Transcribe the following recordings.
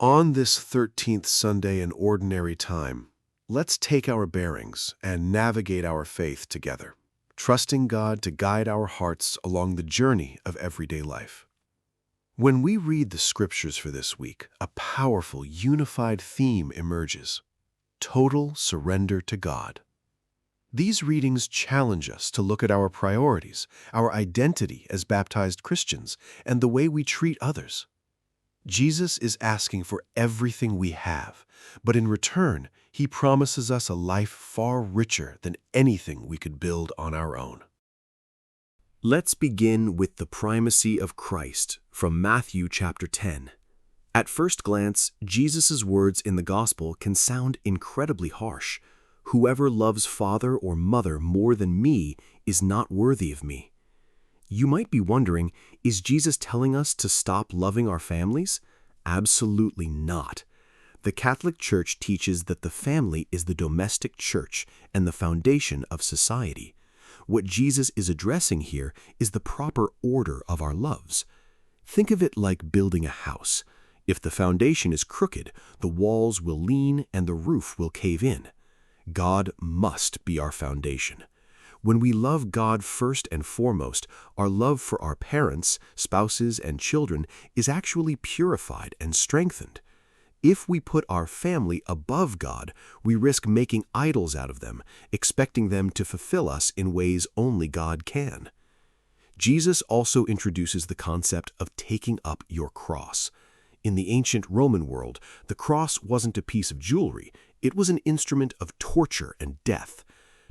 On this 13th Sunday in Ordinary Time, let's take our bearings and navigate our faith together, trusting God to guide our hearts along the journey of everyday life. When we read the scriptures for this week, a powerful, unified theme emerges: total surrender to God. These readings challenge us to look at our priorities, our identity as baptized Christians, and the way we treat others. Jesus is asking for everything we have, but in return, he promises us a life far richer than anything we could build on our own. Let's begin with the primacy of Christ from Matthew chapter 10. At first glance, Jesus' words in the gospel can sound incredibly harsh. Whoever loves father or mother more than me is not worthy of me. You might be wondering, is Jesus telling us to stop loving our families? Absolutely not. The Catholic Church teaches that the family is the domestic church and the foundation of society. What Jesus is addressing here is the proper order of our loves. Think of it like building a house. If the foundation is crooked, the walls will lean and the roof will cave in. God must be our foundation. When we love God first and foremost, our love for our parents, spouses, and children is actually purified and strengthened. If we put our family above God, we risk making idols out of them, expecting them to fulfill us in ways only God can. Jesus also introduces the concept of taking up your cross. In the ancient Roman world, the cross wasn't a piece of jewelry, it was an instrument of torture and death.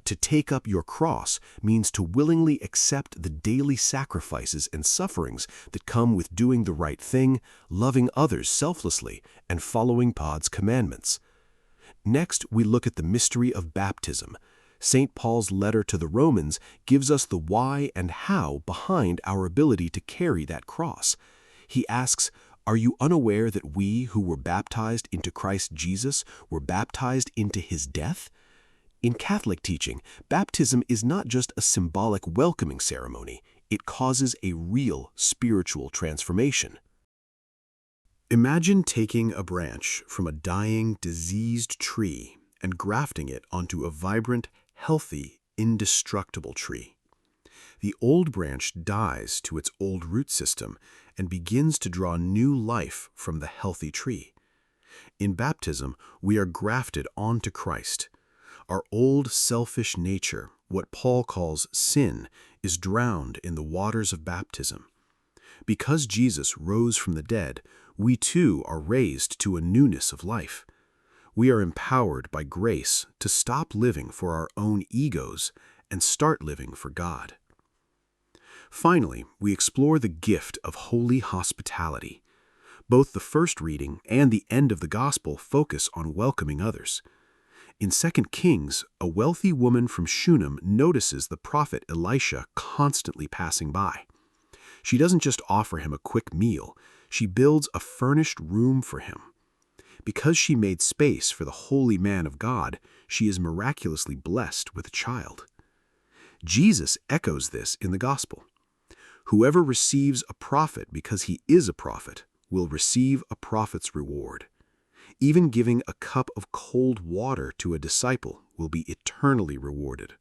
To take up your cross means to willingly accept the daily sacrifices and sufferings that come with doing the right thing, loving others selflessly, and following God's commandments. Next, we look at the mystery of baptism. St. Paul's letter to the Romans gives us the why and how behind our ability to carry that cross. He asks, "Are you unaware that we who were baptized into Christ Jesus were baptized into his death?" In Catholic teaching, baptism is not just a symbolic welcoming ceremony, it causes a real spiritual transformation. Imagine taking a branch from a dying, diseased tree and grafting it onto a vibrant, healthy, indestructible tree. The old branch dies to its old root system and begins to draw new life from the healthy tree. In baptism, we are grafted onto Christ. Our old selfish nature, what Paul calls sin, is drowned in the waters of baptism. Because Jesus rose from the dead, we too are raised to a newness of life. We are empowered by grace to stop living for our own egos and start living for God. Finally, we explore the gift of holy hospitality. Both the first reading and the end of the gospel focus on welcoming others. In 2 Kings, a wealthy woman from Shunem notices the prophet Elisha constantly passing by. She doesn't just offer him a quick meal, she builds a furnished room for him. Because she made space for the holy man of God, she is miraculously blessed with a child. Jesus echoes this in the gospel. Whoever receives a prophet because he is a prophet will receive a prophet's reward. Even giving a cup of cold water to a disciple will be eternally rewarded.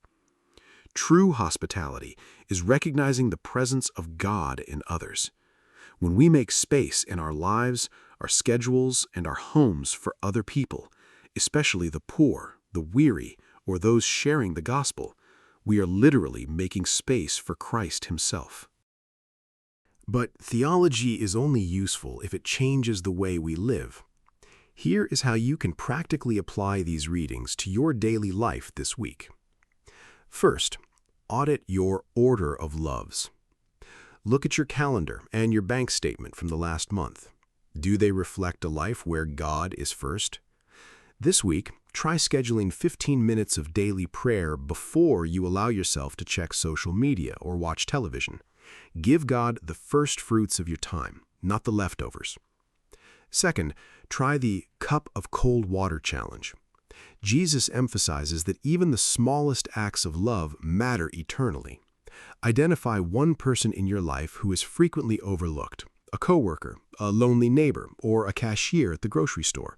True hospitality is recognizing the presence of God in others. When we make space in our lives, our schedules, and our homes for other people, especially the poor, the weary, or those sharing the gospel, we are literally making space for Christ himself. But theology is only useful if it changes the way we live. Here is how you can practically apply these readings to your daily life this week. First, audit your order of loves. Look at your calendar and your bank statement from the last month. Do they reflect a life where God is first? This week, try scheduling 15 minutes of daily prayer before you allow yourself to check social media or watch television. Give God the first fruits of your time, not the leftovers. Second, try the cup of cold water challenge. Jesus emphasizes that even the smallest acts of love matter eternally. Identify one person in your life who is frequently overlooked, a coworker, a lonely neighbor, or a cashier at the grocery store.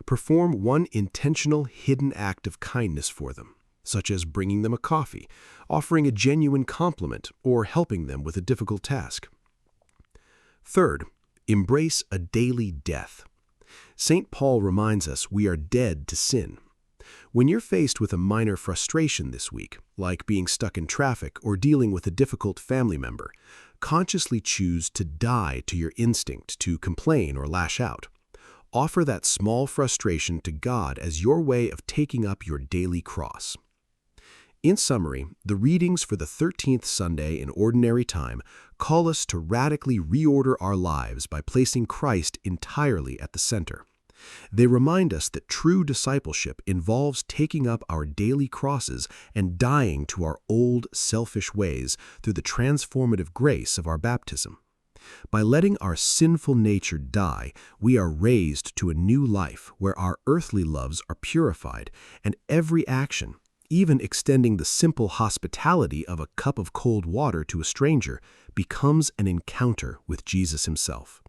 Perform one intentional hidden act of kindness for them, such as bringing them a coffee, offering a genuine compliment, or helping them with a difficult task. Third, embrace a daily death. St. Paul reminds us we are dead to sin. When you're faced with a minor frustration this week, like being stuck in traffic or dealing with a difficult family member, consciously choose to die to your instinct to complain or lash out. Offer that small frustration to God as your way of taking up your daily cross. In summary, the readings for the 13th Sunday in Ordinary Time call us to radically reorder our lives by placing Christ entirely at the center. They remind us that true discipleship involves taking up our daily crosses and dying to our old, selfish ways through the transformative grace of our baptism. By letting our sinful nature die, we are raised to a new life where our earthly loves are purified, and every action, even extending the simple hospitality of a cup of cold water to a stranger, becomes an encounter with Jesus himself.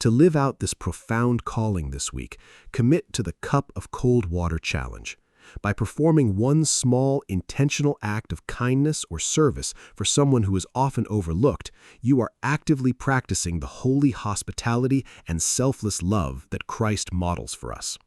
To live out this profound calling this week, commit to the Cup of Cold Water Challenge. By performing one small, intentional act of kindness or service for someone who is often overlooked, you are actively practicing the holy hospitality and selfless love that Christ models for us.